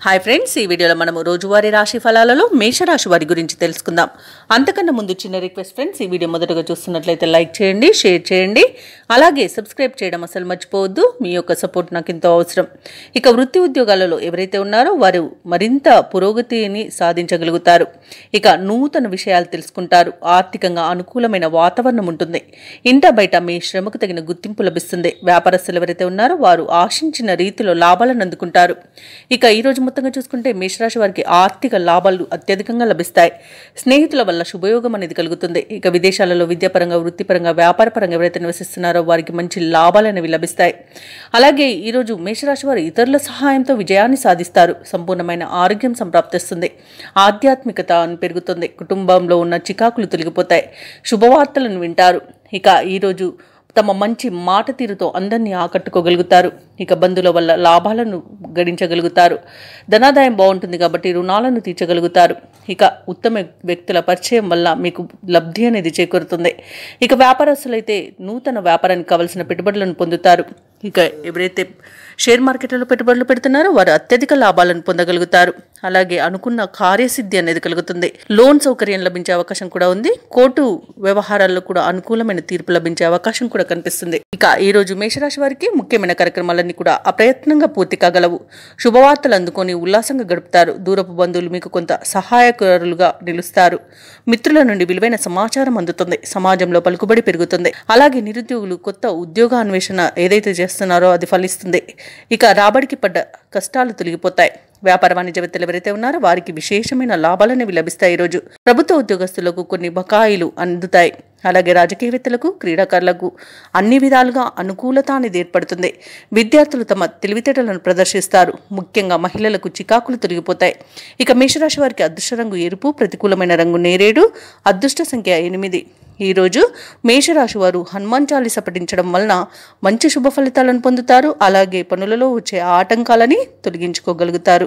Hi friends, ఈ వీడియోలో మనము రోజువారీ రాశి ఫలాలలో మేషరాశి వారి గురించి తెలుసుకుందాం. అంతకన్నా ముందు చిన్న రిక్వెస్ట్ ఫ్రెండ్స్, ఈ వీడియో మొదటగా చూస్తున్నట్లయితే లైక్ చేయండి, షేర్ చేయండి, అలాగే సబ్స్క్రైబ్ చేయడం అసలు మర్చిపోవద్దు. మీ యొక్క సపోర్ట్ నాకు ఎంతో అవసరం. ఇక వృత్తి ఉద్యోగాలలో ఎవరైతే ఉన్నారో వారు మరింత పురోగతిని సాధించగలుగుతారు. ఇక నూతన విషయాలు తెలుసుకుంటారు. ఆర్థికంగా అనుకూలమైన వాతావరణం ఉంటుంది. ఇంట బయట మీ శ్రమకు తగిన గుర్తింపు లభిస్తుంది. వ్యాపారస్తులు ఎవరైతే ఉన్నారో వారు ఆశించిన రీతిలో లాభాలను అందుకుంటారు. ఇక ఈరోజు మొత్తంగా చూసుకుంటే మేషరాశి వారికి ఆర్థిక లాభాలు అత్యధికంగా లభిస్తాయి. స్నేహితుల వల్ల శుభయోగం అనేది కలుగుతుంది. ఇక విదేశాలలో విద్యాపరంగా, వృత్తిపరంగా, వ్యాపారపరంగా ఎవరైతే నివసిస్తున్నారో వారికి మంచి లాభాలు అనేవి లభిస్తాయి. అలాగే ఈరోజు మేషరాశి వారు ఇతరుల సహాయంతో విజయాన్ని సాధిస్తారు. సంపూర్ణమైన ఆరోగ్యం సంప్రాప్తిస్తుంది. ఆధ్యాత్మికత పెరుగుతుంది. కుటుంబంలో ఉన్న చికాకులు తొలగిపోతాయి. శుభవార్తలను వింటారు. ఇక ఈరోజు తమ మంచి మాట తీరుతో అందరినీ ఆకట్టుకోగలుగుతారు. ఇక బంధువుల వల్ల లాభాలను గడించగలుగుతారు. ధనాదాయం బాగుంటుంది కాబట్టి రుణాలను తీర్చగలుగుతారు. ఇక ఉత్తమ వ్యక్తుల పరిచయం వల్ల మీకు లబ్ధి అనేది చేకూరుతుంది. ఇక వ్యాపారస్తులైతే నూతన వ్యాపారానికి కావలసిన పెట్టుబడులను పొందుతారు. ఇక ఎవరైతే షేర్ మార్కెట్లలో పెట్టుబడులు పెడుతున్నారో వారు అత్యధిక లాభాలను పొందగలుగుతారు. అలాగే అనుకున్న కార్యసిద్ధి అనేది కలుగుతుంది. లోన్ సౌకర్యం లభించే అవకాశం కూడా ఉంది. కోర్టు వ్యవహారాల్లో కూడా అనుకూలమైన తీర్పు లభించే అవకాశం కూడా కనిపిస్తుంది. ఇక ఈ రోజు మేషరాశి వారికి ముఖ్యమైన కార్యక్రమాలన్నీ కూడా అప్రయత్నంగా పూర్తి కాగలవు. శుభవార్తలు అందుకొని ఉల్లాసంగా గడుపుతారు. దూరపు బంధువులు మీకు కొంత సహాయకులుగా నిలుస్తారు. మిత్రుల నుండి విలువైన సమాచారం అందుతుంది. సమాజంలో పలుకుబడి పెరుగుతుంది. అలాగే నిరుద్యోగులు కొత్త ఉద్యోగ అన్వేషణ ఏదైతే చేస్తున్నారో అది ఫలిస్తుంది. ఇక రాబడికి పడ్డ కష్టాలు తొలగిపోతాయి. వ్యాపార వాణిజ్యవేత్తలు ఎవరైతే ఉన్నారో వారికి విశేషమైన లాభాలనేవి లభిస్తాయి. ఈరోజు ప్రభుత్వ ఉద్యోగస్తులకు కొన్ని బకాయిలు అందుతాయి. అలాగే రాజకీయవేత్తలకు, క్రీడాకారులకు అన్ని విధాలుగా అనుకూలత అనేది ఏర్పడుతుంది. విద్యార్థులు తమ తెలివితేటలను ప్రదర్శిస్తారు. ముఖ్యంగా మహిళలకు చికాకులు తొలగిపోతాయి. ఇక మేషరాశి వారికి అదృష్ట రంగు ఎరుపు, ప్రతికూలమైన రంగు నేరేడు, అదృష్ట సంఖ్య 8. ఈరోజు మేషరాశి వారు హనుమాన్ చాలీసా పఠించడం వలన మంచి శుభ ఫలితాలను పొందుతారు. అలాగే పనులలో వచ్చే ఆటంకాలని తొలగించుకోగలుగుతారు.